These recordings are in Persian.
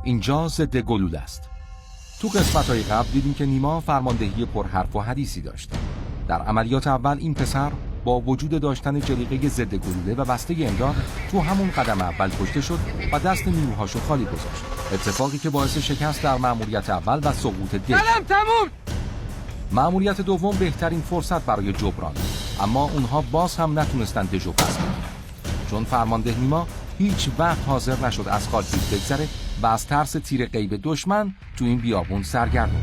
اینجا ضد گلوله است. تو قسمت‌های قبل دیدیم که نیما فرماندهی پرحرف و حدیثی داشت. در عملیات اول این پسر با وجود داشتن جلیقه ضد گلوله و بسته امداد تو همون قدم اول کشته شد و دست نیروهاشو خالی گذاشت. اتفاقی که باعث شکست در مأموریت اول و سقوط دژ. تموم. مأموریت دوم بهترین فرصت برای جبران، اما اونها باز هم نتونستن دژو پس بگیرن، چون فرمانده نیما هیچ وقت حاضر نشد از خالپیل بگذره و از ترس تیر غیب دشمن تو این بیابون سرگردون.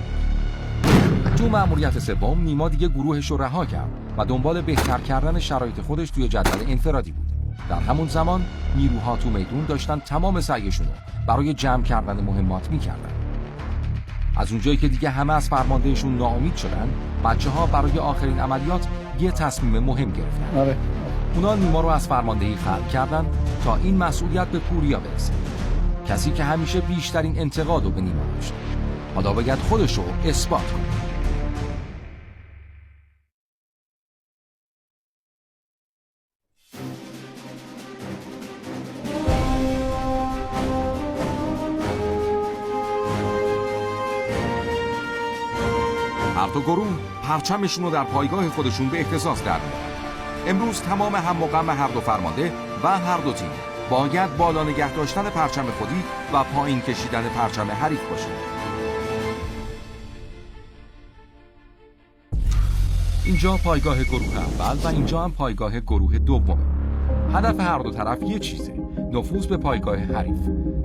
تو مأموریت سوم نیما دیگه گروهش رو رها کرد و دنبال بهتر کردن شرایط خودش توی جدول انفرادی بود. در همون زمان نیروها تو میدون داشتن تمام سعیشون رو برای جمع کردن مهمات می‌کردن. از اونجایی که دیگه همه از فرماندهشون ناامید شدن، بچه‌ها برای آخرین عملیات یه تصمیم مهم گرفتن. اونا نیما رو از فرماندهی خلع کردن تا این مسئولیت به پوریا برسه، کسی که همیشه بیشترین انتقاد رو به نیما داشت. حالا باید خودش رو اثبات کنه. هر دو گروه پرچمشون رو در پایگاه خودشون به اختصاص در میارن. امروز تمام هم و غم هر دو فرمانده و هر دو تیم باید بالا نگه داشتن پرچم خودی و پایین کشیدن پرچم حریف باشه. اینجا پایگاه گروه اول و اینجا هم پایگاه گروه دوم. هدف هر دو طرف یه چیزه: نفوذ به پایگاه حریف،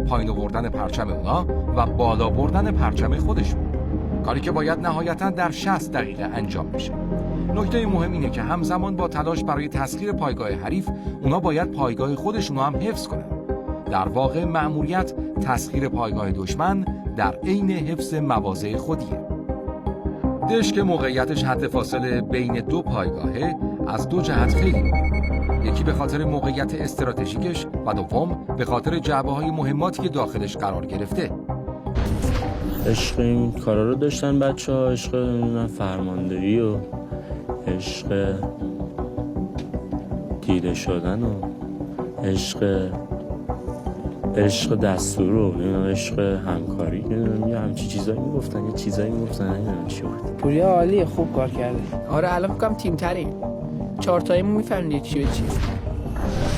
پایین آوردن پرچم اونا و بالا بردن پرچم خودشون. کاری که باید نهایتاً در 60 دقیقه انجام بشه. نکته مهم اینه که همزمان با تلاش برای تسخیر پایگاه حریف، اونا باید پایگاه خودشون هم حفظ کنن. در واقع مأموریت تسخیر پایگاه دشمن در عین حفظ مواضع خودیه. دژ که موقعیتش حد فاصله بین دو پایگاهه، از دو جهت خیلی مهمه. یکی به خاطر موقعیت استراتژیکش و دوم به خاطر جعبه‌های مهماتی که داخلش قرار گرفته. عشق این کارا رو داشتن بچه‌ها، عشق فرماندهی و عشق دیده شدن و عشق دستور و عشق همکاری، یه همچی چیزایی میگفتن، یه چیزایی میگفتن، نمیدونم چی بود. پوریا عالیه، خوب کار کرده. آره الان فکرم تیم تریم، 4 تایمون میفهمید چی به چی.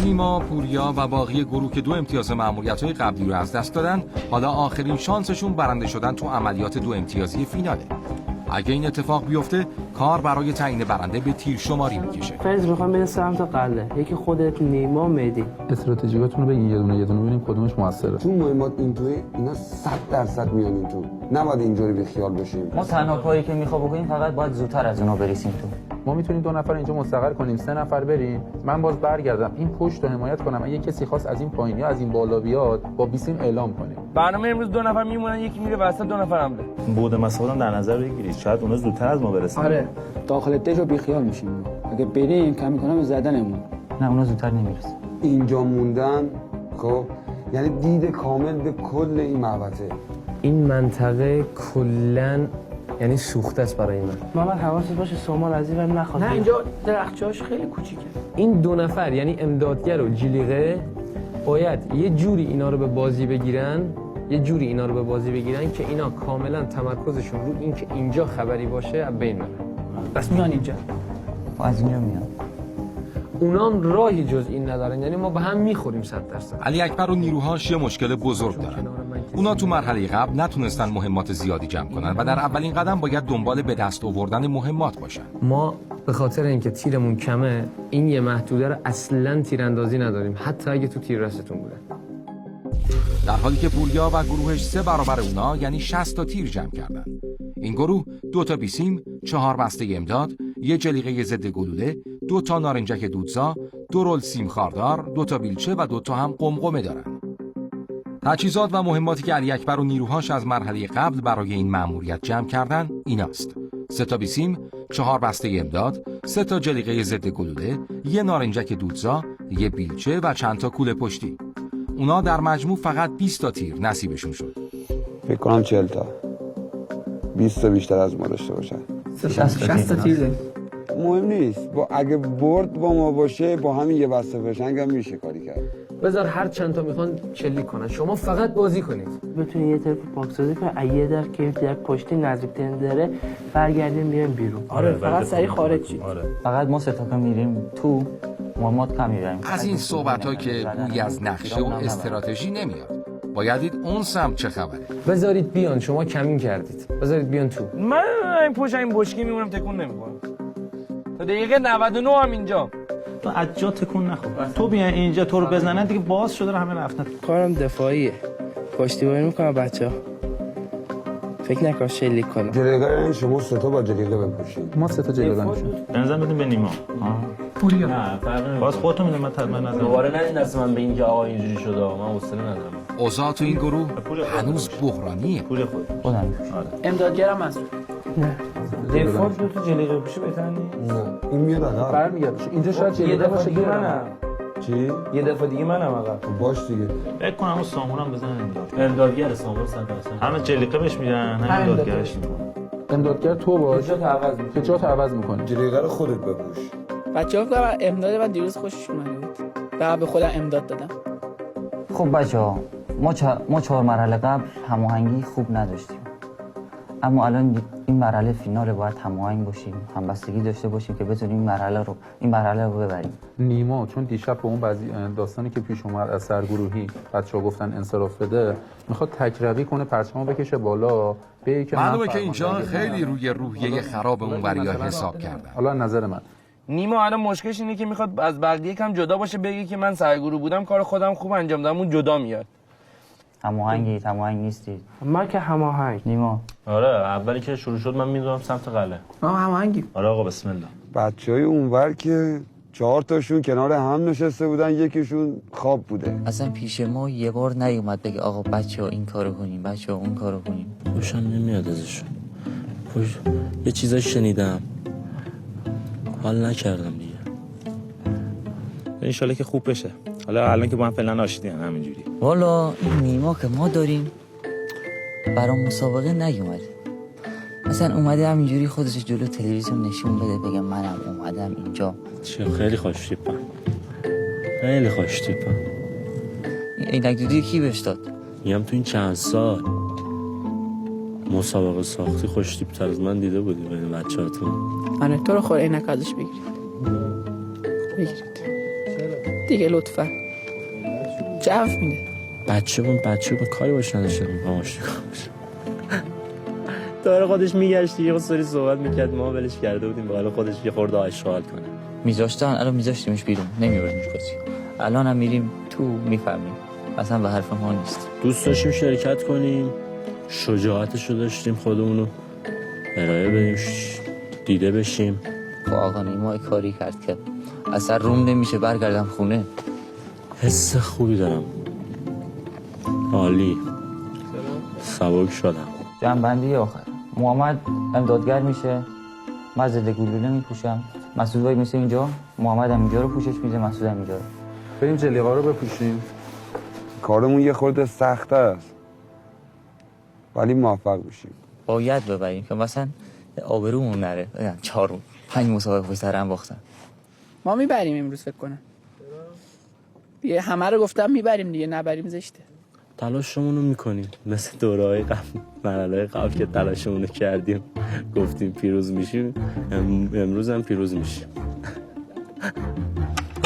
نیما، پوریا و باقی گروه که 2 امتیاز مأموریت‌های قبلی رو از دست دادن، حالا آخرین شانسشون برنده شدن تو عملیات 2 امتیازی فیناله. اگه این اتفاق بیفته، کار برای تعیین برنده به تیر شماری میکشه. فرض میخوام بین سمت قله، یکی خودت، نیما، مهدی. استراتژیاتون رو بگین یه دونه ببینیم کدومش موثره. تو مهمات اینطوری اینا 100% میان این تو. نباید اینجوری بیخیال بشیم. ما تنها کاری که میخوام بکنیم فقط باید زودتر از اونا برسیم تو. ما میتونیم 2 نفر اینجا مستقر کنیم، 3 نفر بریم، من باز برگردم این پشت رو حمایت کنم، اگه کسی خواست از این پایین یا از این بالا بیاد با بیسیم اعلام کنیم. برنامه امروز 2 نفر میمونن، یکی میره وسط، 2 نفر هم بره. بود مسئولان در نظر بگیرید، شاید اونا زودتر از ما برسن. آره داخل دژ رو بیخیال میشیم، اگه بریم کم میکنم به زدنمون. نه اونا زودتر نمیرسن. اینجا موندن خب یعنی دید کامل به کل این محوطه. این منطقه کلاً یعنی سوخته است برای من. محمد حواست باشه سامان از این ور نخواد. نه اینجا درختچه‌هاش خیلی کوچیکه. این 2 نفر یعنی امدادگر و جلیقه باید یه جوری اینا رو به بازی بگیرن، که اینا کاملا تمرکزشون رو این که اینجا خبری باشه از بین بره. بس میان اینجا. از اینجا میان. اونا هم راهی جز این ندارن، یعنی ما به هم میخوریم 100%. علی اکبر و نیروهاش یه مشکل بزرگ دارن. اونا تو مرحله قبل نتونستن مهمات زیادی جمع کنن و در اولین قدم باید دنبال به دست آوردن مهمات باشن. ما به خاطر اینکه تیرمون کمه، این یه محدوده رو اصلاً تیراندازی نداریم، حتی اگه تو تیررستون بوده. در حالی که پوریا و گروهش 3 برابر اونا یعنی 60 تا تیر جمع کردن. این گروه 2 تا بیسیم، 4 بسته امداد، 1 جلیقه ضد گلوله، 2 تا نارنجک دودزا، 2 رول سیم خاردار، 2 تا بیلچه و 2 تا هم قمقمه دارن. تجهیزات و مهماتی که علی اکبر و نیروهاش از مرحله قبل برای این مأموریت جمع کردن ایناست: 3 تا بیسیم، 4 بسته امداد، 3 تا جلیقه ضد گلوله، 1 نارنجک دودزا، 1 بیلچه و چند تا کوله پشتی. اونا در مجموع فقط 20 تا تیر نصیبشون شد. فکر کنم 40 تا 20 تا بیشتر از ما داشته باشن. 60 تا تیر داریم. مهم نیست، با اگه برد با ما باشه با همین یه بسته فشنگ هم میشه کاری کرد. بذار هر چند تا میخوان شلیک کنن، شما فقط بازی کنید. بتونی یه طرف پاکسازی کنی، یه در که در پشتی نزدیکترین داره برگردیم بیایم بیرون. آره فقط سریع خارج شید. فقط ما 3 تا که میریم تو مهمات کم میبریم. از این صحبت‌ها که گویی از نقشه و استراتژی نمیاد. باید دید اون سمت چه خبره. بذارید بیان، شما کمین کردید، بذارید بیان تو. من این پشت این بشکی میمونم تکون نمیکنم تا دقیقه 99 هم اینجا. تو از جا تکون نخور. تو بیا اینجا تو رو بزنن دیگه باز شده رو همه رفتن. کارم دفاعیه، پشتیبانی میکنم بچه‌ها. فکر نکن شلیک کنم. جلیقه شما 3 تا با جلیقه بپوشید. ما 3 تا جلیقه میشیم. بنزن بدیم به نیما. پوریا نه فرق باز خودتون میدم، من تضمین ندارم. دوباره ندین دست من به اینکه آقا اینجوری شده، من حوصله ندارم. اوضاع تو این گروه هنوز بحرانیه. پول خود. خودم. امدادگرم مسئول. نه. دفاع دو تا جلیقه بشه بهتر نیست؟ نه این میاد عقب. برمیگرده. اینجا شاید جلیقه باشه دیگه منم. چی؟ یه دفعه دیگه منم عقب. باش دیگه. فکر کنم اون سامونم بزنن امدادگر سامون 100%. همه جلیقه بهش میدن، همین امدادگرش میکنه. امدادگر تو باش جات عوض می‌کنی. که جات عوض میکنه. جلیقه رو خودت بپوش. بچه‌ها فقط امداد من دیروز خوشش اومده بود. فقط به خودم امداد دادم. خب بچه‌ها ما 4 مرحله قبل هماهنگی خوب نداشتیم. اما الان این مرحله فینال باید هماهنگ باشیم، همبستگی داشته باشیم که بتونیم این مرحله رو ببریم. نیما چون دیشب به اون بعضی داستانی که پیش اومد از سرگروهی بچه‌ها گفتن انصراف بده، میخواد تکروی کنه، پرچمو بکشه بالا، بگه که معلومه که اینجا خیلی روی روحیه خراب اون وریا حساب کردن. حالا نظر من نیما الان مشکلش اینه که میخواد از بقیه کم جدا باشه، بگه که من سرگروه بودم، کار خودم خوب انجام دادم، اون جدا میاد. هماهنگ نیستید. ما که هماهنگ. نیما آره اولی که شروع شد من میدونم سمت قلعه. ما هماهنگیم. آره آقا بسم الله. بچهای اونور که 4 تاشون کنار هم نشسته بودن، یکیشون خواب بوده. اصلا پیش ما یه بار نیومد بگه آقا بچه‌ها این کارو کنیم، بچه‌ها اون کارو کنیم. خوشم نمیاد ازشون. یه چیزایی شنیدم حال نکردم دیگه. انشالله که خوب بشه. حالا الان که با هم فعلا آشتیم همینجوری. والا این نیما که ما داریم برای مسابقه نیومده. مثلا اومده همینجوری خودش جلو تلویزیون نشون بده بگه منم اومدم اینجا. چه خیلی خوش تیپم. خیلی خوش تیپم. این عینک دودی کی بهش داد؟ میگم تو این چند سال مسابقه ساختی خوش تیپ تر از من دیده بودی بین بچه‌هاتون. آره تو رو خور عینک ازش بگیرید دیگه لطفا. جو میده. بچه با کاری باش نداشته باش. داره خودش میگشت یه سری صحبت میکرد، ما ولش کرده بودیم به حال خودش یه خورده اشغال کنه. میذاشتن الان میذاشتیمش بیرون، نمیبردیمش بازی. الان هم میریم تو میفهمیم اصلا به حرف ما نیست. دوست داشتیم شرکت کنیم، شجاعتشو داشتیم خودمونو ارائه بدیم، دیده بشیم. با آقا نیما کاری کرد که اصلا روم نمیشه برگردم خونه. حس خوبی دارم، عالی، سبک شدم. جنبندی آخر محمد امدادگر میشه، من ضد گلوله میپوشم، مسعود وای میشه اینجا، محمد هم اینجا رو پوشش میده، مسعود هم اینجا رو. بریم جلیقه رو بپوشیم. کارمون یه خورده سخت است ولی موفق میشیم. باید ببریم که مثلا آبرومون نره. 4-5 مسابقه پشت سر هم باختن. ما میبریم امروز فکر کنم. دیگه همه رو گفتم میبریم دیگه، نبریم زشته. تلاشمون رو میکنیم مثل دوره‌های قبل، مرحله قبل که تلاشمون رو کردیم گفتیم پیروز میشیم، امروز هم پیروز میشیم.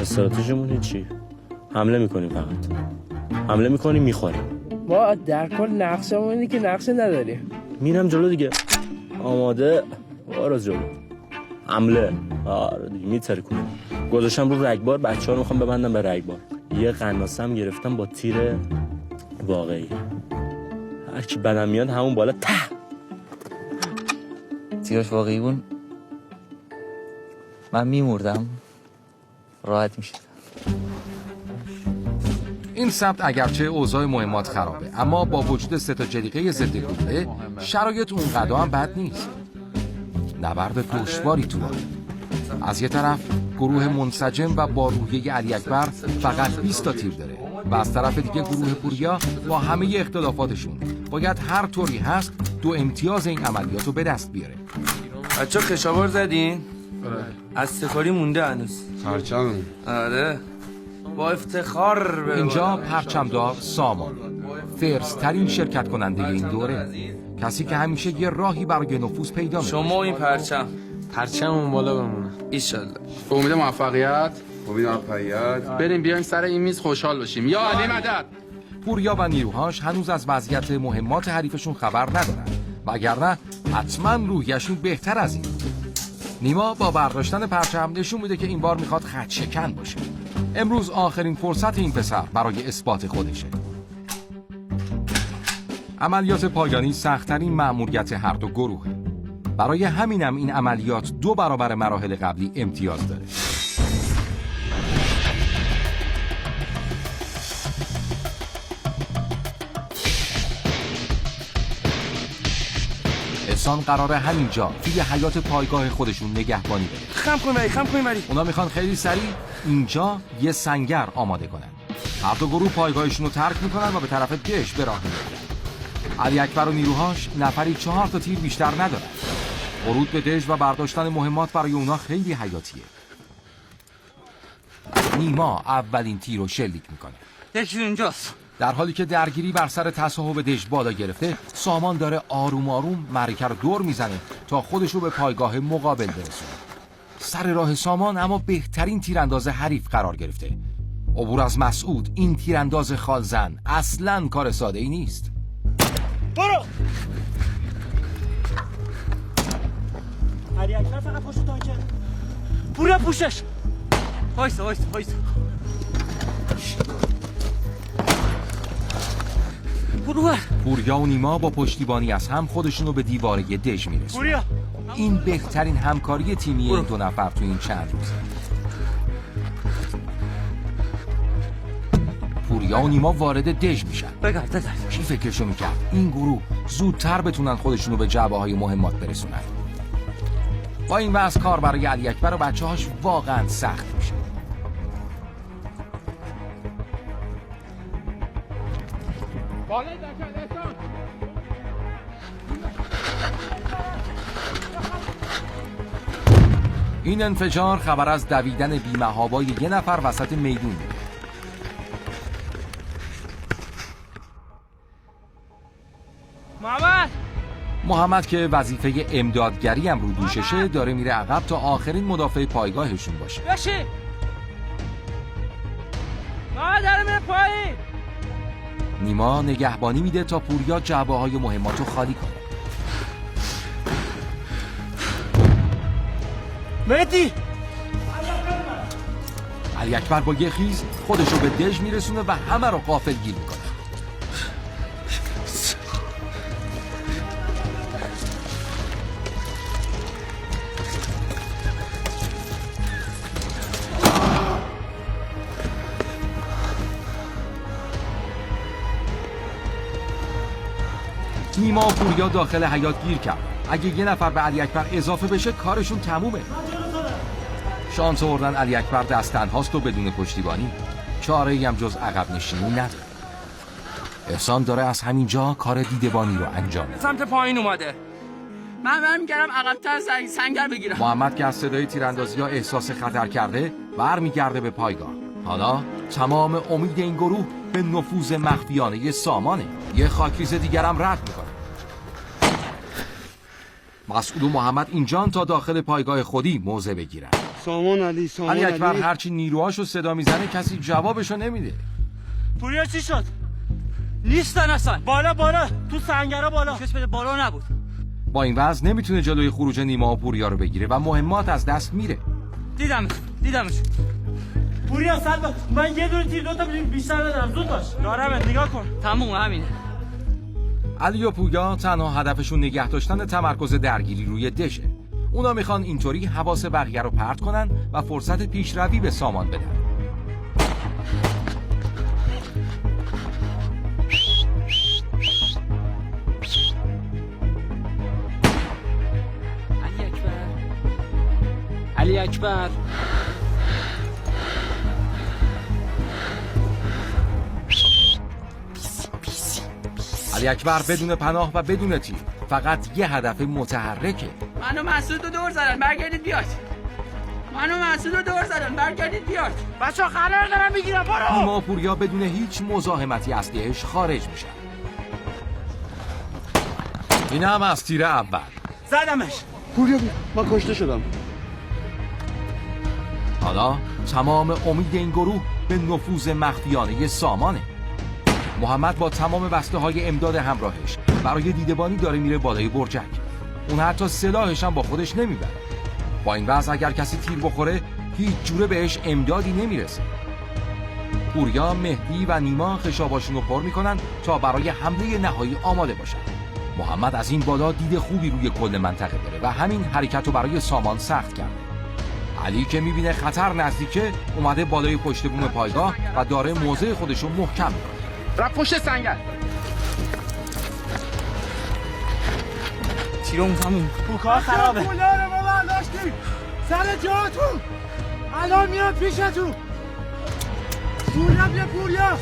استراتژیمون چی؟ حمله میکنیم، فقط حمله میکنیم، میخوریم. ما در کل نقشمون اینه که نقشه نداریم. میرم جلو دیگه، آماده، بارو جلو، حمله. آره دیگه میترکونیم. گذاشتم رو رگبار، بچه‌ها رو میخوام ببندم به رگبار. یه قناصم گرفتم با تیر واقعی، هر کی بدم میاد همون بالا تیراش واقعی بود من میمردم، راحت میشد. این سمت اگرچه اوضاع مهمات خرابه، اما با وجود 3 تا جلیقه ضد گلوله شرایط اونقدر هم بد نیست. نبرد دشواری تو راه. از یه طرف گروه منسجم و با روحیه علی اکبر فقط 20 تا تیر داره و از طرف دیگه گروه پوریا با همه اختلافاتشون باید هر طوری هست 2 امتیاز این عملیات رو به دست بیاره. بچه خشابار زدین؟ از سکاری مونده هنوز. پرچم. آره با افتخار به اینجا پرچمدار سامان، فرسترین شرکت کننده این دوره، کسی که همیشه یه راهی برای نفوذ پیدا می‌کنه. شما این پرچم اون بالا بمونه. ایشالله. به امید موفقیت. موفقیت. بریم بیایم سر این میز خوشحال باشیم. یا علی مدد. پوریا و نیروهاش هنوز از وضعیت مهمات حریفشون خبر ندارن، وگرنه حتما روحیشون بهتر از این بود. نیما با برداشتن پرچم نشون میده که این بار میخواد خط شکن باشه. امروز آخرین فرصت این پسر برای اثبات خودشه. عملیات پایانی سخت‌ترین مأموریت هر دو گروهه. برای همینم این عملیات 2 برابر مراحل قبلی امتیاز داره. احسان قراره همینجا توی حیات پایگاه خودشون نگهبانی بده. خم کن بری. اونا میخوان خیلی سریع اینجا یه سنگر آماده کنن. هر دو گروه پایگاهشون رو ترک میکنن و به طرف دش به راه میرن. علی اکبر و نیروهاش نفری 4 تا تیر بیشتر ندارن. ورود به دژ و برداشتن مهمات برای اونا خیلی حیاتیه. نیما اولین تیر رو شلیک میکنه. دژ اونجاست. در حالی که درگیری بر سر تصاحب دژ بالا گرفته، سامان داره آروم آروم معرکه رو دور میزنه تا خودش رو به پایگاه مقابل برسونه. سر راه سامان اما بهترین تیرانداز حریف قرار گرفته. عبور از مسعود، این تیرانداز خالزن، اصلاً کار ساده ای نیست. برو! علی اکبر فقط پشت تانکه. پوریا پوشش. وایسا. پوریا و نیما با پشتیبانی از هم خودشونو به دیواره دژ میرسونن. پوریا این بهترین همکاری تیمی این 2 نفر تو این چند روزه. پوریا و نیما وارد دژ میشن. بگرد. کی فکرشو میکرد این گروه زودتر بتونن خودشونو به جعبه های مهمات برسونن. با این وضع کار برای علی اکبر و بچه‌هاش واقعا سخت میشه. این انفجار خبر از دویدن بی‌محابای یه نفر وسط میدون میده. محمد که وظیفه امدادگری هم رو دوششه داره میره عقب تا آخرین مدافع پایگاهشون باشه. داره میره پایین. نیما نگهبانی میده تا پوریا جعبه های مهماتو خالی کنه. مهدی علی اکبر با یه خیز خودشو به دژ میرسونه و همه رو غافلگیر میکنه. نیما و پوریا داخل حیاط گیر کرد. اگه یه نفر به علی اکبر اضافه بشه کارشون تمومه. شانس آوردن علی اکبر دست تنهاست و بدون پشتیبانی. چاره‌ای هم جز عقب نشینی نداره. احسان داره از همینجا کار دیدبانی رو انجام میده. سمت پایین اومده. من میگردم عقب‌تر سنگر بگیرم. محمد که از صدای تیراندازی‌ها احساس خطر کرده برمیگرده به پایگاه. حالا تمام امید این گروه به نفوذ مخفیانه سامانه. یه خاکریز دیگر هم رد میکنه. مسعود و محمد اینجان تا داخل پایگاه خودی موضع بگیرن. سامان علی اکبر هرچی نیروهاشو صدا میزنه کسی جوابشو نمیده. پوریا چی شد؟ نیستن اصلا. بالا تو سنگرا بالا. کس بده بالا نبود. با این وضع نمیتونه جلوی خروج نیما و پوریا رو بگیره و مهمات از دست میره. دیدمش. پوریا صد من یه دونه تیر 2 تا بیشتر ندارم. زود باش. دارم نگاه کن. تموم همینه. علی و پویا تنها هدفشون نگه داشتن تمرکز درگیری روی دشه. اونا میخوان اینطوری حواس بقیه رو پرت کنن و فرصت پیشروی به سامان بدن. علی اکبر علی اکبر بدون پناه و بدون تیر، فقط یه هدف متحرکه. منو مسعود رو دور زدن، برگردید بیاد. منو مسعود رو دور زدن، برگردید بیاد. بچه‌ها قرار دارم میگیرم، برو. نیما و پوریا بدون هیچ مزاحمتی از دهش خارج میشن. این هم از تیر اول. زدمش. پوریا من کشته شدم. حالا تمام امید این گروه به نفوذ مخفیانه سامانه. محمد با تمام بسته های امداد همراهش برای دیدبانی داره میره بالای برجک. اون حتی سلاحش هم با خودش نمیبره. با این وضع اگر کسی تیر بخوره هیچ جوره بهش امدادی نمیرسه. پوریا، مهدی و نیما خشاباشون رو پر میکنن تا برای حمله نهایی آماده باشن. محمد از این بالا دید خوبی روی کل منطقه داره و همین حرکت رو برای سامان سخت کرده. علی که میبینه خطر نزدیکه اومده بالای پشت بوم پایگاه و داره موضع خودش رو محکم میکنه. رفت پشت سنگر. تیرم تموم. پوکا خرابه. پولا رو ما برداشتیم. سر جاتون. الان میاد پیشتون. پوریا.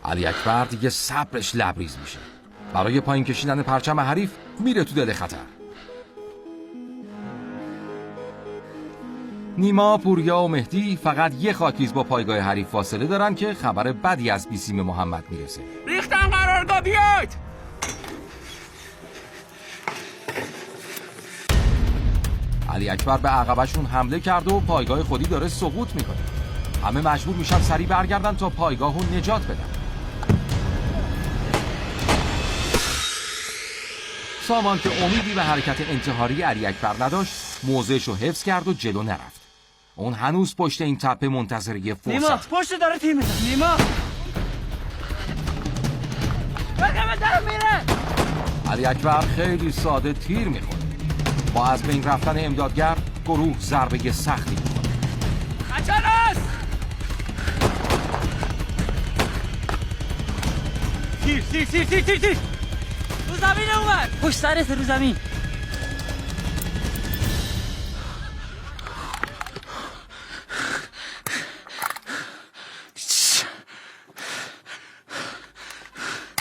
علی اکبر دیگه صبرش لبریز میشه. برای پایین کشیدن پرچم حریف میره تو دل خطر. نیما، پوریا و مهدی فقط یه خاکریز با پایگاه حریف فاصله دارن که خبر بدی از بیسیم محمد میرسه. ریختن قرارگاه، بیاید. علی اکبر به عقبشون حمله کرده و پایگاه خودی داره سقوط میکنه. همه مجبور میشن سریع برگردن تا پایگاه رو نجات بدن. سامان که امیدی به حرکت انتحاری علی اکبر نداشت، موضعش رو حفظ کرد و جلو نرفت. اون هنوز پشت این تپه منتظر یه فرصت. نیما پشت داره تیر میزنه. نیما بگم داره میره. علی اکبر خیلی ساده تیر میخوره. با از بین رفتن امدادگر گروه ضربه سختی میخوره. خچالاس تیر رو زمین اومد. پشت سرت رو زمین.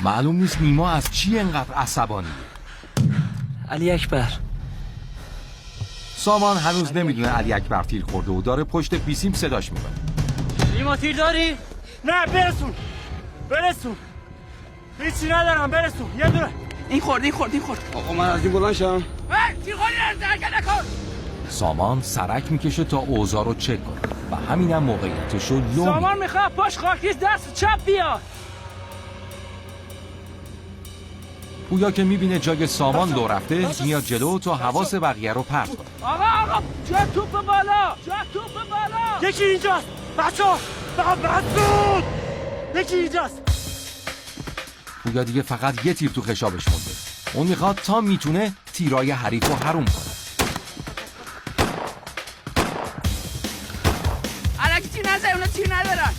معلوم نیست نیما از چی انقدر عصبانیه. علی اکبر. سامان هنوز نمیدونه علی اکبر تیر خورده و داره پشت بیسیم صداش میکنه. نیما تیر داری؟ نه برسون. هیچی ندارم، برسون. یه دونه. این خورد. آقا من از این بلند شم. تیر خوری نرزنگه نکن. سامان سرک میکشه تا اوضاع رو چک کنه و همینم موقعیتش رو لو. سامان میخواد پاش خاکریز دست چپ بیاد. پویا که میبینه جای سامان لو رفته میاد جلو تا حواس بقیه رو پرت کنه. آقا جا توپ بالا. یکی اینجاست. بچه‌ها مسعود. یکی اینجاست. پویا دیگه فقط یه تیر تو خشابش مونده. اون میخواد تا میتونه تیرای حریف رو حروم کنه. الکی تیر نزد، اونا تیر ندارن.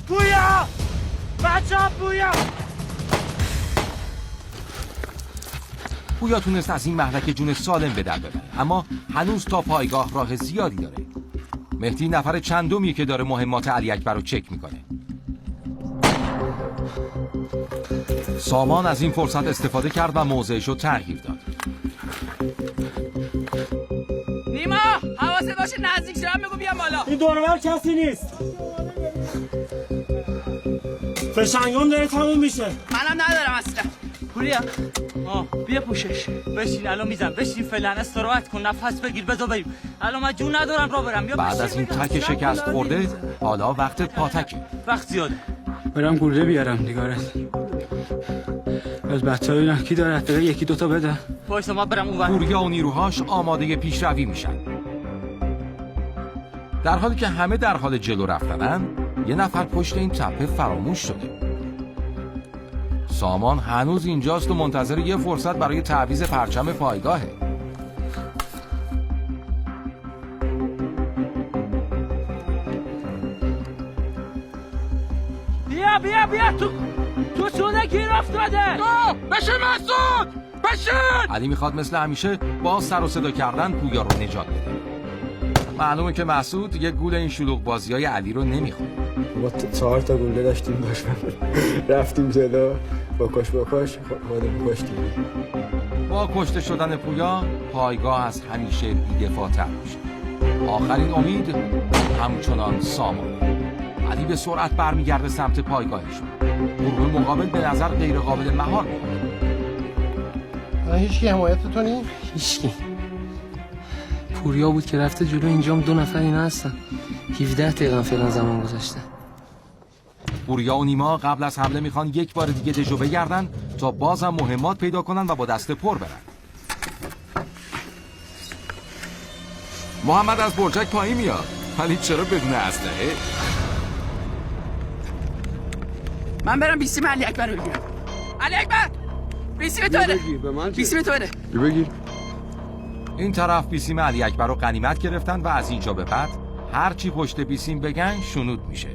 پویا بچه‌ها پویا تونست از این مهلک جون سالم به در ببره، اما هنوز تا پایگاه راه زیادی داره. مهدی نفر چندمیه که داره مهمات علی اکبر رو چک میکنه. سامان از این فرصت استفاده کرد و موضعش رو تغییر داد. نیما حواست باشه نزدیک شدم بگو بیام بالا. این دورور کسی نیست. فشنگام داره تموم میشه. منم ندارم اصلا. پوریا بیا پوشش. بشین الان میزن. بشین فعلا استراحت کن، نفس بگیر، بذار بریم. الان من جون ندارم راه برم. بعد از این تک شکست خورده حالا وقت پاتکه. وقت زیاده. برم گوله بیارم نگارت. از بچه‌ها اینا کی داره حتی یکی دوتا بده. وایسا ما برم اونور. پوریا و نیروهاش آماده پیشروی میشن. در حالی که همه در حال جلو رفتنن، یه نفر پشت این تپه فراموش شده. سامان هنوز اینجاست و منتظر یه فرصت برای تعویض پرچم پایگاهه. بیا تو چونه گیر افتاده. بشین مسعود. علی میخواد مثل همیشه با سر و صدا کردن پویا رو نجات بده. معلومه که مسعود یک گول این شلوغ بازی‌های علی رو نمیخوره. ما 4 تا گله داشتیم باش رفتیم جلو با کش خودمون کشتیم. با کشته شدن پویا پایگاه از همیشه بی‌دفاع‌تر میشه. آخرین امید همچنان سامان. علی به سرعت برمیگرده سمت پایگاهشون. گروه مقابل به نظر غیر قابل مهار میاد. هیچکی حمایت تو نیست؟ هیچکی. پوریا بود که رفته جلو، اینجام 2 نفر اینا هستن. 17 دقیقه فعلا زمان گذاشته. پوریا و نیما قبل از حمله میخوان یک بار دیگه دژو بگردن تا بازم مهمات پیدا کنن و با دست پر برن. محمد از برجک پایین میاد، ولی چرا بدون اسلحه؟ من برم بیسیم علی اکبر رو بگیرم. علی اکبر بیسیم تو بده. بیسیم تو بده. بگیر. این طرف بیسیم علی اکبر رو غنیمت گرفتن و از اینجا به بعد هر چی پشت بیسیم بگن شنود میشه.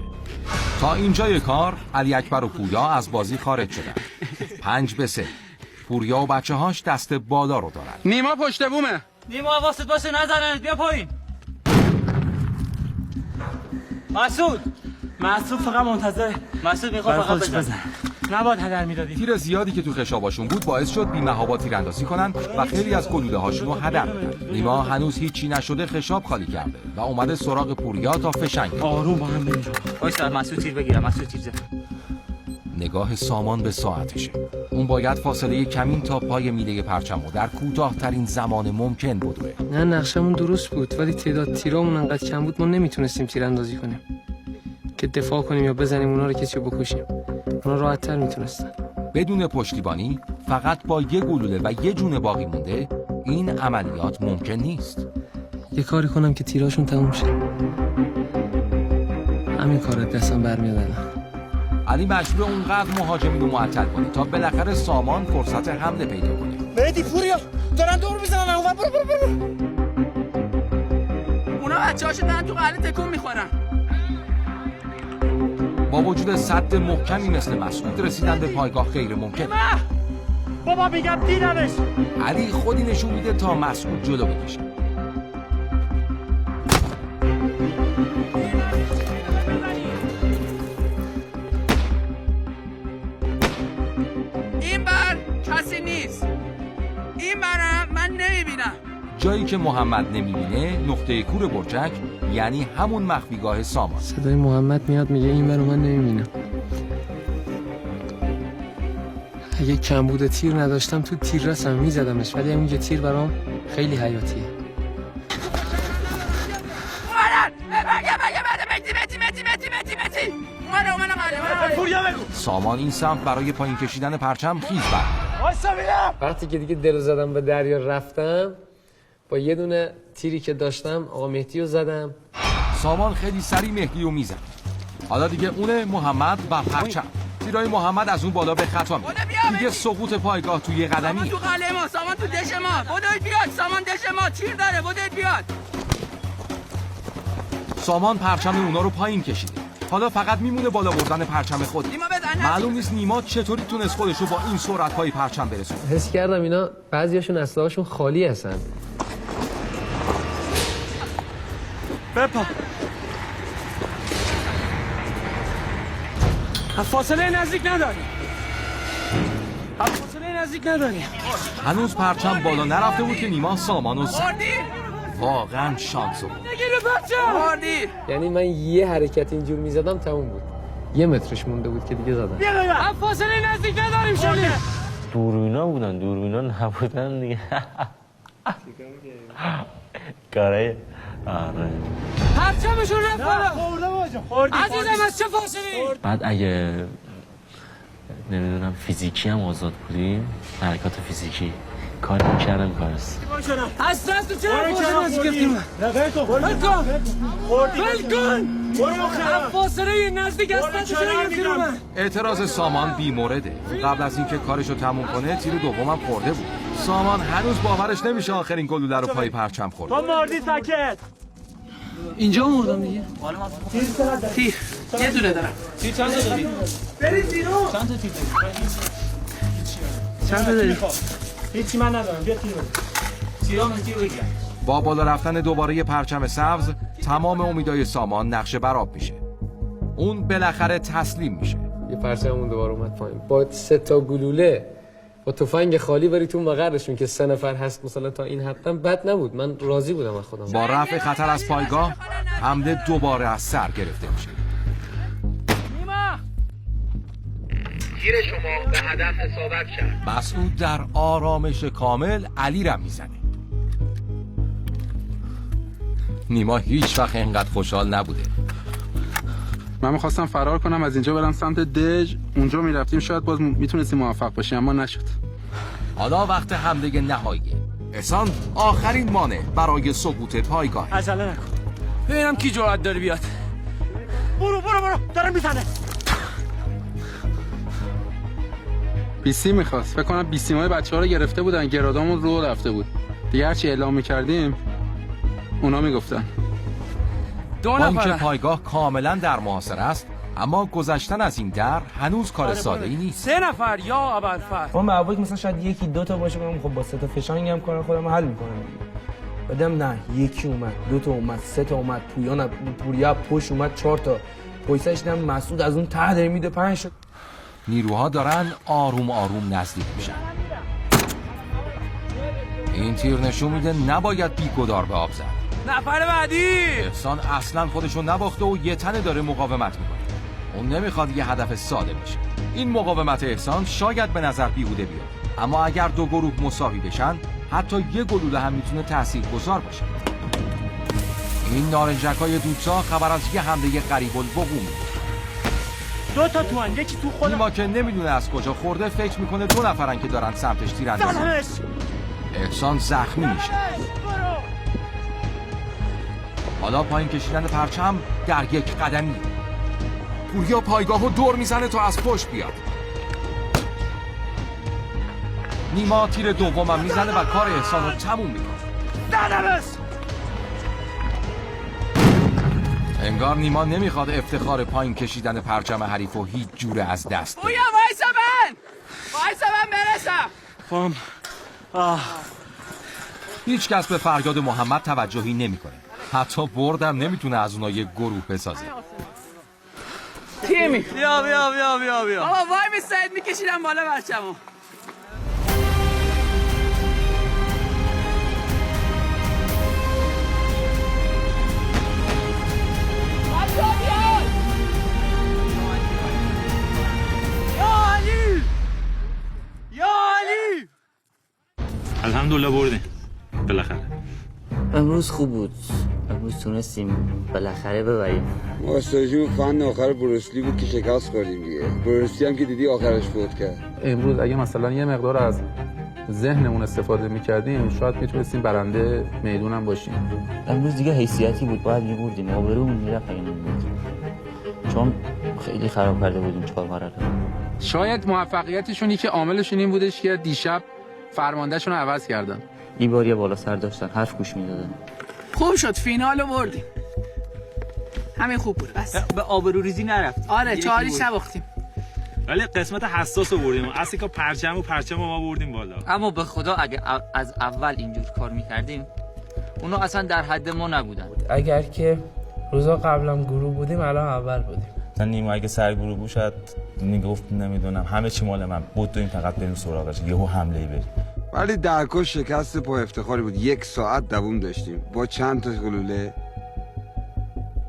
تا اینجای کار علی اکبر و پویا از بازی خارج شدن. 5-3. پوریا و بچه‌هاش دست بالا رو دارن. نیما پشت بومه. نیما حواست باشه نزننت، بیا پایین. مسعود فقط منتظر. مسعود میخواد فقط بزن. نباید هدر میدادیم. تیر زیادی که تو خشاباشون بود باعث شد بی‌محابا تیراندازی کنن و خیلی از گلوله هاشون رو هدر بدن. نیما هنوز هیچی نشده خشاب خالی کرده و اومده سراغ پوریا تا فشنگ. آروم با هم بریم. وایسا مسعود تیر بگیرم. مسعود تیر زد. نگاه سامان به ساعتشه. اون باید فاصله کمین تا پای میله پرچمو در کوتاه‌ترین زمان ممکن بدوه. نه نقشمون درست بود، ولی تعداد تیرامون انقدر کم بود ما نمیتونستیم تیراندازی کنیم که دفاع کنیم یا بزنیم اونا رو کسی رو بکشیم. اونا راحت‌تر میتونستن. بدون پشتیبانی فقط با یه گلوله و یه جون باقی مونده این عملیات ممکن نیست. یه کاری کنم که تیراشون تموم شه. همین کار دستم برمیاد. علی مجبور اونقدر مهاجمین رو معطل کنه تا بالاخره سامان فرصت حمله پیدا کنه. مهدی پوریا دارن دور میزنن اونور. برو. اونا بچه‌هاشو دارن تو قلعه تکون میخورن. با وجود سد محکمی مثل مسعود رسیدن به پایگاه غیر ممکن. بابا میگم دیدمش. علی خودی نشون میده تا مسعود جلو بکشه. این بر کسی نیست. این برم من نمیبینم. جایی که محمد نمیبینه نقطه کور برجک، یعنی همون مخفیگاه سامان. صدای محمد میاد میگه این برو من نمیبینم. اگه کمبود تیر نداشتم تو تیر رسم میزدمش، ولی همین یه تیر برام خیلی حیاتیه. سامان این سمت برای پایین کشیدن پرچم خیز برد. وقتی که دیگه دل زدم به دریا رفتم، با یه دونه تیری که داشتم آقا مهدی رو زدم. سامان خیلی سریع مهدی رو میزد. حالا دیگه اونه محمد و پرچم. تیرای محمد از اون بالا به خطا میره. دیگه سقوط پایگاه توی قدمی. سامان تو قلعه ما، سامان تو دش ما. بدوید بیاد، سامان دش ما تیر داره. بدوید بیاد. سامان پرچم اونا رو پایین کشیده. حالا فقط میمونه بالا بردن پرچم خود. معلوم نیست نیما چطوری تونست خودش رو با این سرعت پای پرچم برسونه. حس کردم اینا بعضیاشون اسلحه‌شون خالی هستن. بپا. فاصله نزدیک نداری. هنوز پرچم بالا نرفته بود که نیما سامانو زد. واقعا شانس بود. یعنی من یه حرکت اینجور میزدم تموم بود. 1 مترش مونده بود که دیگه زدم. فاصله نزدیک نداریم شالی. دوربینا بودن، دوربینا نبودن دیگه. کاره آره. پرچمشون رفت بالا. عزیزم از چه فاصله؟ بعد اگه نمیدونم فیزیکی هم آزاد بودیم، حرکات فیزیکی کار میکردم کار است. اصلا تو چرا فاصله نزدیک گفتیم؟ فاصله نزدیک اصلا تو چرا گفتیم من؟ اعتراض سامان بی مورده. قبل از اینکه کارشو تموم کنه تیر دومم خورده بود. سامان هنوز باورش نمیشه آخرین گلوله رو پای پرچم خورد. تو مردی ساکت. اینجا مردم دیگه. تیر یه دونه دارم. تیر چند تا داری؟ برید بیرون. چند تا تیر داری؟ چند تا داری؟ هیچی من ندارم. بیا تیر بده. تیرام تیر بگیر. با بالا رفتن دوباره پرچم سبز تمام امیدای سامان نقشه برآب میشه. اون بالاخره تسلیم میشه. یه پرچممون دوباره اومد پایین با 3 تا گلوله با تفنگ خالی بری تو مقرشون که 3 نفر هست مثلا تا این حدم بد نبود. من راضی بودم از خودم. با رفع خطر از پایگاه حمله دوباره از سر گرفته میشه. تیر شما به هدف اصابت کرد. مسعود در آرامش کامل علی را میزنه. نیما هیچ وقت اینقدر خوشحال نبوده. من میخواستم فرار کنم از اینجا برم سمت دژ، اونجا میرفتیم شاید باز میتونستیم موفق باشیم اما نشد. حالا وقت حمله نهایی. احسان آخرین مانع برای سقوط پایگاه. عجله نکن. ببینم کی جرأت داره بیاد. برو دارم میزنه. بیسی میخواست، فکر کنم بیسیمای بچه‌ها رو گرفته بودن، گرادامون رو رفته بود دیگه. هرچی اعلام میکردیم اونا میگفتن. بانک پایگاه کاملا در محاصره است، اما گذشتن از این در هنوز کار ساده ای نیست. 3 نفر یا ابوالفضل. اون معبود مثلا شاید 1-2 تا باشه، من خب با 3 تا فشنگ هم کار خودم حل میکنم دیگه. بعدم نه، 1 اومد، 2 تا اومد، 3 تا اومد، پوریا پشت اومد، 4 تا پویسش دیدم مسعود از اون ته داره میده 5 شد. نیروها دارن آروم آروم نزدیک میشن. این تیر نشون میده نباید بی‌گدار به آب زد. نفر بعدی. احسان اصلا خودشو نباخته و یه تنه داره مقاومت میکنه. اون نمیخواد یه هدف ساده بشه. این مقاومت احسان شاید به نظر بیهوده بیاد، اما اگر دو گروه مساوی بشن حتی یه گلوله هم میتونه تاثیرگذار باشه. این نارنجکای دودسا خبر از یه حمله قریب الوقوع میده. 2 تا تو ان، یکی تو خودم. نیما که نمیدونه از کجا خورده فکر میکنه 2 نفرن که دارن سمتش تیراندازی. احسان زخمی میشه. حالا پایین کشیدن پرچم در یک قدمی. پوریا پایگاهو دور میزنه تا از پشت بیاد. نیما تیر دومم میزنه و کار احسان رو تموم میکنه. انگار نیما نمیخواد افتخار پایین کشیدن پرچم حریفو هیچ جوره از دست بده. پویا وایسا من برسم. هیچ کس به فریاد محمد توجهی نمیکنه. حتی بردم نمیتونه از اونها یک گروه بسازه. تیمی بیا بابا وای میسید میکشیدم بالا برچمو. یا علی الحمدلله بردیم بالاخره. امروز خوب بود، امروز تونستیم بالاخره ببریم. ما استراتژی فن آخر بروسلی بود که شکست خوردیم دیگه. بروسلی هم که دیدی آخرش فوت کرد. امروز اگه مثلا یه مقدار از ذهنمون استفاده میکردیم شاید میتونستیم برنده میدون هم باشیم. امروز دیگه حیثیتی بود، باید میبردیم، آبرومون میرفت اگه نمیبردیم، چون خیلی خراب کرده بودیم 4 مرحله. شاید موفقیتشون که عاملشون این بودش که دیشب فرماندهشون رو عوض کردن. این بار یه بالا سر داشتن، حرف گوش میدادن. خوب شد فینالو بردیم. همین خوب بود بس. به آبروریزی نرفتیم. آره 4-0 نباختیم. ولی قسمت حساس رو بردیم. اصلی که پرچم ما بردیم بالا. اما به خدا اگه از اول اینجور کار میکردیم اونا اصلا در حد ما نبودن. اگر که روزا قبلا گروه بودیم الان اول بودیم. مثلا نیما اگه سر گروه بود شاید میگفت نمیدونم همه چی مال من بود، این فقط بریم سراغش یهو حمله ای بریم. ولی در کل شکست با افتخاری بود. 1 ساعت دووم داشتیم با چند تا گلوله،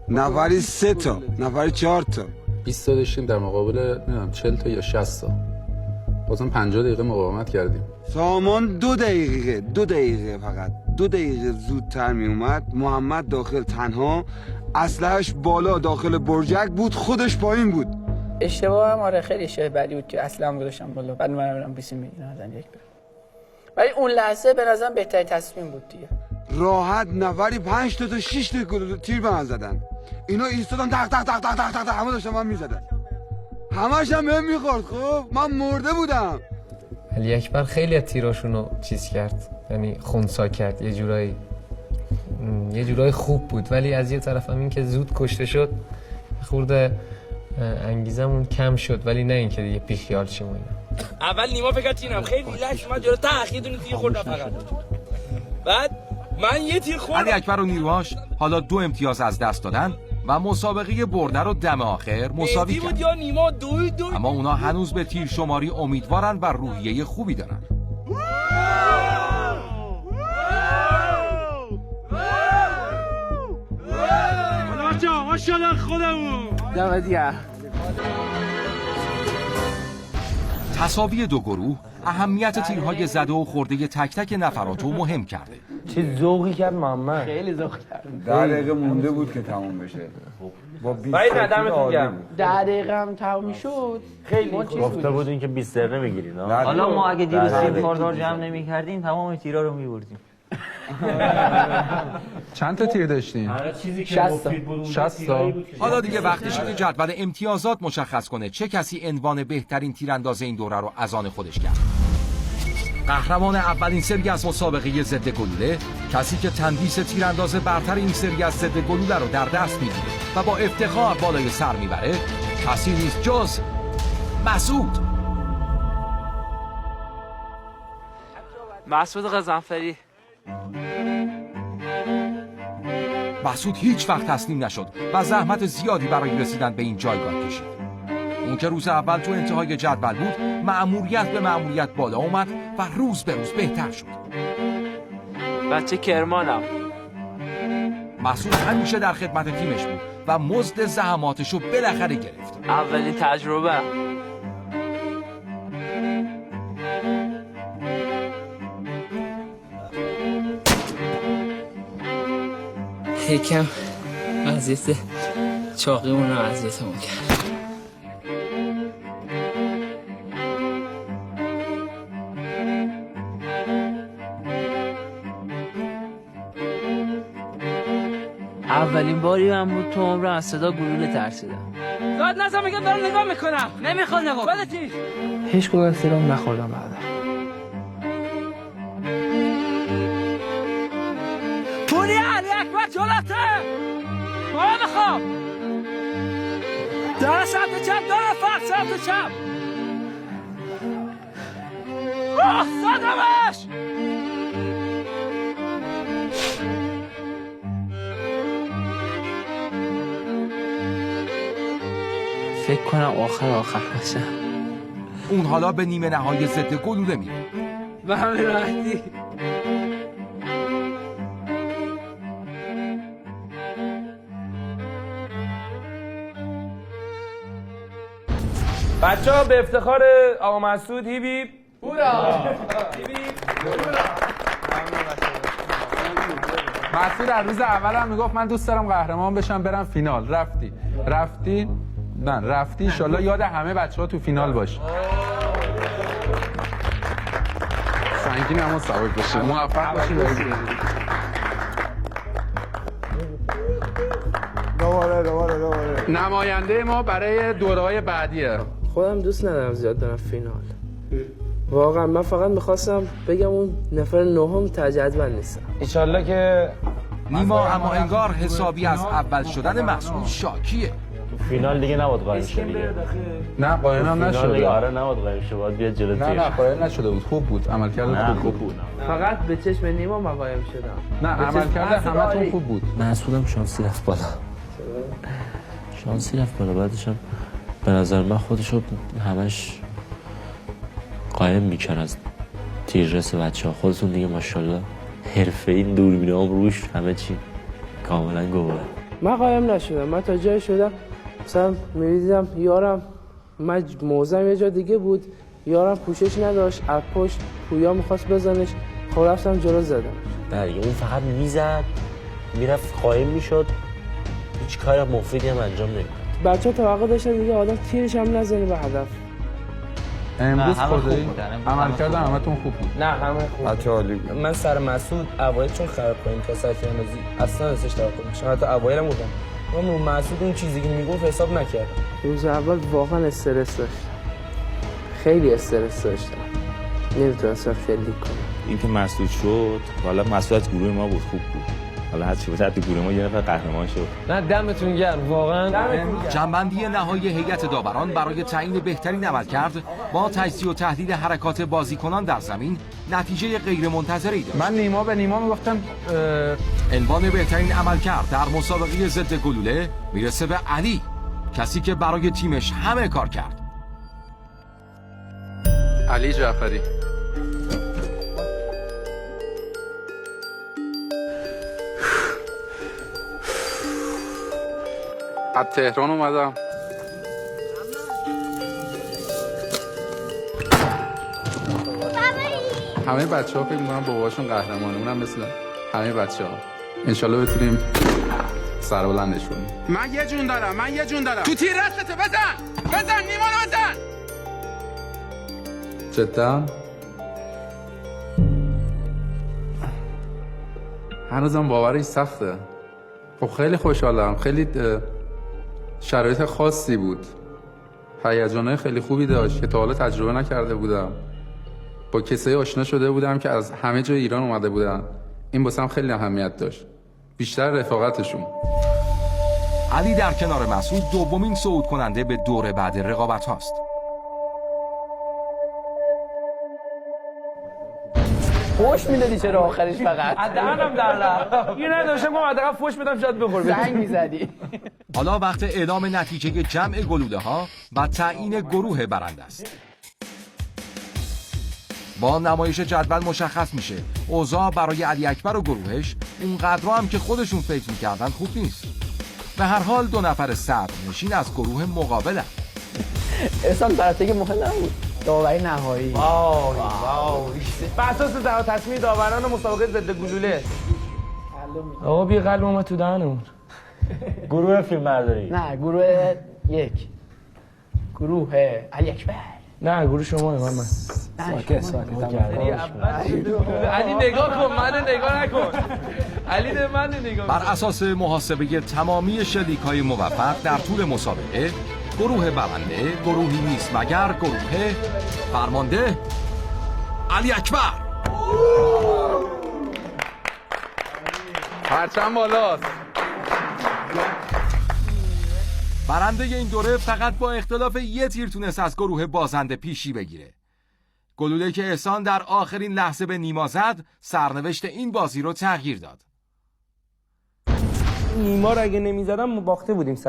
نفری 3 تا، نفری 4 تا، 20 تا داشتیم در مقابل 40 تا یا 60 تا. بازم 50 دقیقه مقاومت کردیم. سامان 2 دقیقه فقط 2 دقیقه زودتر می اومد. محمد داخل تنها، اسلحه‌اش بالا داخل برجک بود، خودش پایین بود. اشتباه هم آره خیلی اشتباه بدی بود که اصلا گذاشتم بالا، بعد من برم بیسیم میگیرم ازن یک برم. ولی اون لحظه به نظرم بهترین تصمیم بود دیگه. راحت نفری 5 تا 6 تا تیر به من زدن. اینا ایستادن تق تق تق تق تق تق همه داشتن من میزدن. همش هم بهم میخورد. خب من مرده بودم. علی اکبر خیلی از تیراشونو چیز کرد، یعنی خونسا کرد، یه جورایی خوب بود، ولی از یه طرف هم این که زود کشته شد خورده انگیزمون کم شد، ولی نه اینکه دیگه بیخیال شیم و اینا. اول نیما فکر تیرم خیلی ریلکس اومد جلو تاخیر دونه تیر خورد فقط. بعد من یه تیر خوردم. علی اکبر و نیروهاش حالا 2 امتیاز از دست دادن و مسابقه برده رو دم آخر مساوی بود کرد. یا نیما دوی اما اونا هنوز به تیر شماری امیدوارن و روحیه خوبی دارن. ماشاءالله خودمون. دمت گرم. تساوی 2 گروه اهمیت تیرهای زده و خورده تک تک نفرات رو مهم کرده. چه ذوقی کرد محمد. خیلی ذوق کرد. 10 دقیقه مونده بود که تموم بشه. با 20 دمتون گرم. 10 دقیقه هم تموم میشد. خیلی گفته بودین که 20 دقیقه میگیرین. حالا ما اگه دیروز تیم خاردار جمع نمی‌کردیم تمام تیرا رو می‌بردیم. چند تا تیر داشتین؟ هر چیزی که مفید بود 60 تا. حالا دیگه وقتشه که جدول امتیازات مشخص کنه چه کسی عنوان بهترین تیرانداز این دوره رو از آن خودش کرد. قهرمان اولین سری از مسابقه ضد گلوله، کسی که تندیس تیرانداز برتر این سری از ضد گلوله رو در دست میگیره و با افتخار بالای سر میبره، کسی نیست جز مسعود. مسعود قزنفری. مسعود هیچ وقت تسلیم نشد و زحمت زیادی برای رسیدن به این جایگاه کشید. اون که روز اول تو انتهای جدول بود، مأموریت به مأموریت بالا اومد و روز به روز بهتر شد. بچه کرمانم. مسعود همیشه در خدمت تیمش بود و مزد زحماتشو بالاخره گرفت. اولین تجربه. یکم اذیت چاقیمون رو اذیتمون کرد. اولین باری من بود تو عمرم از صدا گلوله ترسیدم. زاد نزم میگم دارم نگاه میکنم. نمیخواد نگاه. بده تیر. هیچ کدوم استرام نخوردم بعدا. پولی علی اکبر جلوته. ما بخواب. داره سمت چپ داره فرد سمت چپ. زدمش. فکر کنم آخر باشه. اون حالا به نیمه نهایی ضد گلوله میره. به همین راحتی. بچه‌ها به افتخار آقا مسعود هیبی هورا. مسعود از روز اول هم میگفت من دوست دارم قهرمان بشم برم فینال. رفتی انشالله یاد همه بچه‌ها تو فینال باشی. سنگین اما سواد باشی، موفق باشی. دوباره نماینده ما برای دوره‌های بعدیه. خودم دوست ندارم زیاد برم فینال. واقعا من فقط میخواستم بگم اون نفر نهم تجدول نیستم. انشالله که نیما اما انگار حسابی از اول شدن مسعود شاکیه. فینال دیگه نباید قایم شه دیگه. نه قایم هم نشده. آره نباید قایم شه، باید بیاد جلوی تیر. نه قایم نشده بود، خوب بود، عملکرد خوب بود. فقط به چشم نیما من قایم شدم. نه عملکرد همتون خوب بود. مسعودم شانسی رفت بالا. بعدش هم به نظر من خودشو همش قایم میکرد از تیررس بچه‌ها. خودتون دیگه ماشاءالله حرفه‌ای، دوربینام روش همه چی کاملا گواه. من قایم نشدم. من تا جای شدم مثلا می‌دیدم یارم من موزم یه جا دیگه بود، یارم پوشش نداشت، از پشت پویا می‌خواست بزنش، خب رفتم جلو زدم. نه دیگه اون فقط میزد میرفت قایم میشد، هیچ کار مفیدی هم انجام نمی‌داد. بچه‌ها توقع داشتن دیگه آدم تیرش هم نزنه به هدف. امروز خدایی عملکرد همتون خوب بود. نه همه خوب. بچه‌ها عالی بود. من سر مسعود اوایل چون خراب کنیم تا سطح اندازی اصلا ازش توقع نمی‌شه. حتی اوایل هم گفتم من رو مسعود اون چیزی که میگفت حساب نکردم. روز اول واقعا استرس داشتم. خیلی استرس داشتم. نمیتونستم خیلی کنم. این که مسعود شد، حالا مسعود از گروه ما بود، خوب بود. حالا هر چی بود گروه ما یه نفر قهرمان شد. نه دمتون گرم واقعا. جنبندی نهایی هیئت داوران برای تعیین بهترین عملکرد با تجزیه و تحلیل حرکات بازیکنان در زمین نتیجه غیرمنتظری داشت. من نیما به نیما میگفتم عنوان بهترین عملکرد در مسابقه ضد گلوله میرسه به علی، کسی که برای تیمش همه کار کرد. علی جعفری. از تهران اومدم. همه بچه ها فکر می‌کنم باباشون قهرمانه، اونم مثل همه بچه ها. انشالله بتونیم سربلندش کنیم. من یه جون دارم تو تیر رستته، بزن نیمانو بزن. جدا هنوزم باورش سخته. خب خیلی خوشحالم، خیلی شرایط خاصی بود، هیجان‌های خیلی خوبی داشت که تا حالا تجربه نکرده بودم. با کسایی آشنا شده بودم که از همه جای ایران اومده بودن. این واسم خیلی اهمیت داشت، بیشتر رفاقتشون. علی در کنار مسعود دومین صعود کننده به دور بعد رقابت هاست. فوش میدادی چرا آخرش فقط؟ دهنم در رفت. یه نداشتم گفتم حداقل فوش بدم شاید بخور. زنگ میزدی. حالا وقت اعلام نتیجه جمع گلوله ها و تعیین گروه برنده است. با نمایش جدول مشخص میشه اوضاع برای علی اکبر و گروهش اونقدر هم که خودشون فکر میکردن خوب نیست. به هر حال 2 نفر صدر نشین از گروه مقابلن. احسان برات که مهم نبود. داوری نهایی. واو. بر اساس تصمیم داوران مسابقه ضد گلوله. آقا بی قلب اومد تو دهنمون. گروه فیلم برداری. نه گروه 1. گروه علی اکبر. نه گروه شما من. ساکت. علی نگاه کن، من نگاه نکن. علی ده من نگاه. بر اساس محاسبه تمامی شریک‌های موفق در طول مسابقه، گروه برنده گروهی نیست مگر گروه فرمانده علی اکبر. پرچم بالاست. برنده این دوره فقط با اختلاف یه تیر تونست از گروه بازنده پیشی بگیره. گلوله که احسان در آخرین لحظه به نیما زد سرنوشت این بازی رو تغییر داد. نیما رو اگه نمیزدم ما باخته بودیم 100%.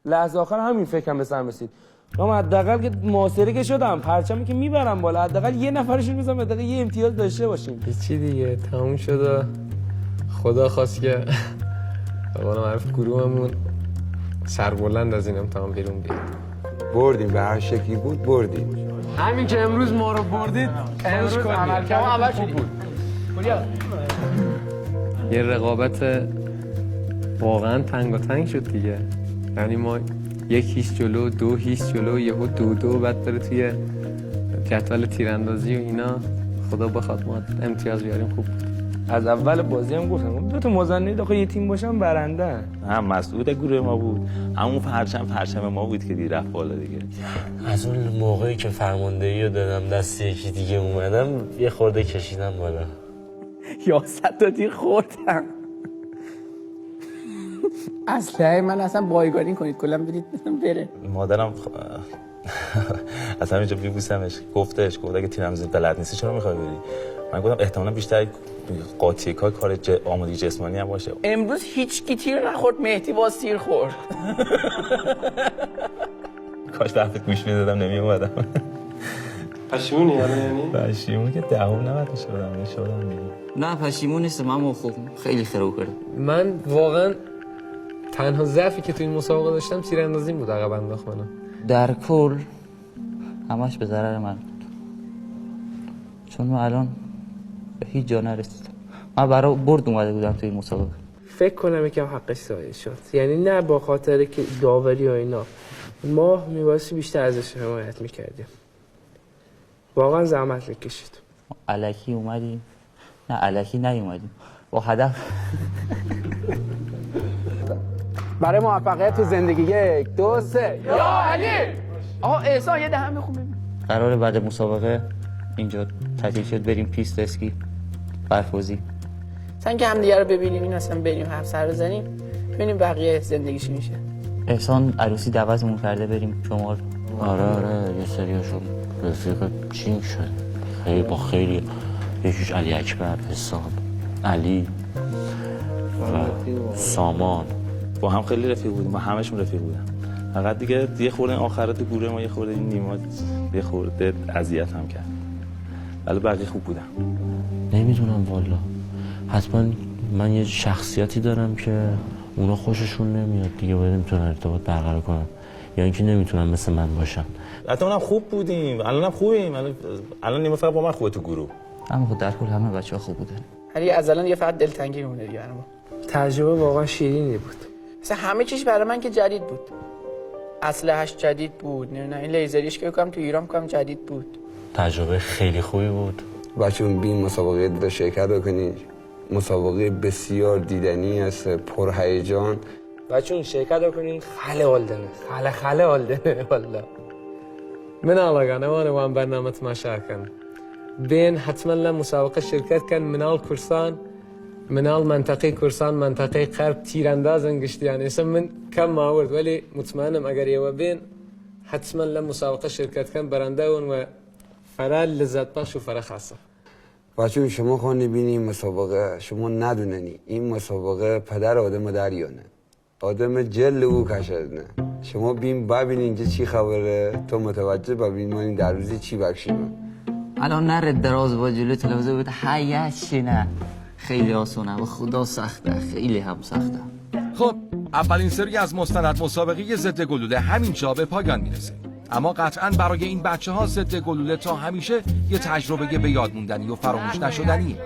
لحظه آخر همین فکرم به سرم رسید. اما حداقل که معاصره که شدم، پرچمی که میبرم بالا، حداقل یه نفرشون میذارم، حداقل یه امتیاز داشته باشیم. چی دیگه تموم شد. خدا خواست که به قول معروف گروهمون سربلند از این امتحان بیرون بیاد. بردیم، به هر شکلی بود بردیم. همین که امروز ما رو بردید، امروز عمل خوب بود. یه رقابت واقعا تنگاتنگ شد دیگه. یعنی ما 1 جلو، 2 جلو، یهو 2 بعد بره توی جدول تیراندازی و اینا. خدا بخواد ما امتیاز بیاریم خوب بود. از اول بازی هم گفتم 2 تا مزنی داخل یه تیم باشن برنده. هم مسعود گروه ما بود، همون پرچم ما بود که دی رفت بالا دیگه. از اون موقعی که فرماندهی رو دادم دست یکی دیگه اومدم یه خورده کشیدم بالا. 11 تا تیر خوردم. اصلا من اصلا بایگانی کنید کلا بدید بره. مادرم اصلا اینجا بیبوسمش گفتش اگه تیراندازی بلد نیستی چرا میخوای بری؟ من گفتم احتمالاً بیشتر قاطی کار آمادگی جسمانی هم باشه. امروز هیچ کی تیر نخورد، مهدی باز تیر خورد. کاش دفعه گوش میدادم نمیومدم. پشیمونی یعنی؟ پشیمون که دهم نباید شدم دیگه. نه پشیمون نیستم، اما خب خیلی خرو کردم. من واقعا تنها ضعفی که تو این مسابقه داشتم تیراندازیم بود، عقب انداخت منو. در کل همش به ضرر من بود، چون من الان به هیچ جا نرسیدم. من برای برد اومده بودم توی این مسابقه. فکر کنم یکم حقش ضایع شد، یعنی نه با خاطر که داوری و اینا، ما میبایستی بیشتر ازش حمایت میکردیم. واقعا زحمت میکشید. الکی اومدیم، نه الکی نیومدیم، با هدف. برای موفقیت تو زندگی 1 2 3 یا علی. آقا احسان یه دهم بخون. قراره بعد مسابقه اینجا تعطیل شد بریم پیست اسکی برفوزی. سن که همدیگه رو ببینیم، این اصلا بریم حرف سر بزنیم ببینیم بقیه زندگیش میشه. احسان عروسی دعوتمون کرده بریم شمال. آره یه سریاشون رفیق چینگ شد، خیلی با خیلی، یکیش علی اکبر، حسام، علی و سامان، با هم خیلی رفیق بودیم، با همشون رفیق بودم. فقط دیگه یه خورده آخرات گروه ما یه خورده این نیما یه خورده اذیت هم کرد، ولی بقیه خوب بودم. نمیدونم والا، حتما من یه شخصیتی دارم که اونا خوششون نمیاد دیگه، باید نمیتونن ارتباط برقرار کنن یا اینکه نمیتونن مثل من باشن. حتی اونم خوب بودیم، الانم خوبیم، الان نیما فقط با من خوبه تو گروه. اما خود در کل همه بچه‌ها خوب بودن. ولی از الان یه فقط دلتنگی میمونه دیگه برام. تجربه واقعا شیرینی بود. مثلا همه چیز برای من که جدید بود. اسلحه‌اش جدید بود، نه این لیزریش که تو ایران کام جدید بود. تجربه خیلی خوبی بود. بچه‌ون بین مسابقه رو شرکت بکنید. مسابقه بسیار دیدنی است، پرهیجان. بچه‌ون شرکت کنین، خیلی حال دنه والله. من آلاگان وانا وان برنامه مشاركة بين حتما لمسابقة شركات كان منال كرسان منال منطقي كرسان منطقي قرب تيراندازن قشت يعني اسم من كم ما ورد ولي مطمئنم اگر يوا بين حتما لمسابقة شركات كان برندون و فرال لذت بخش و فرا خاصه. بچه‌ون شما خواهی بینی مسابقه، شما ندوننی این مسابقه پدر آدم دریانه، آدم جل او کشدنه. شما بین ببین اینجا چی خبره تا متوجه ببین ما این در روزی چی بخشیم. الان نره دراز با جلو تلویزیون بود حیاتشی نه، خیلی آسونه و خدا سخته، خیلی هم سخته. خب اولین سری از مستند مسابقه ضد گلوله همینجا به پایان میرسه، اما قطعاً برای این بچه‌ها ضد گلوله تا همیشه یه تجربه به یاد موندنی و فراموش نشدنیه.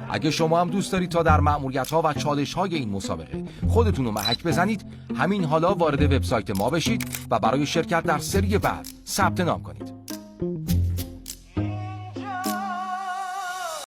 اگه شما هم دوست دارید تا در مأموریت‌ها و چالش‌های این مسابقه خودتون رو محک بزنید، همین حالا وارد وبسایت ما بشید و برای شرکت در سری بعد ثبت نام کنید.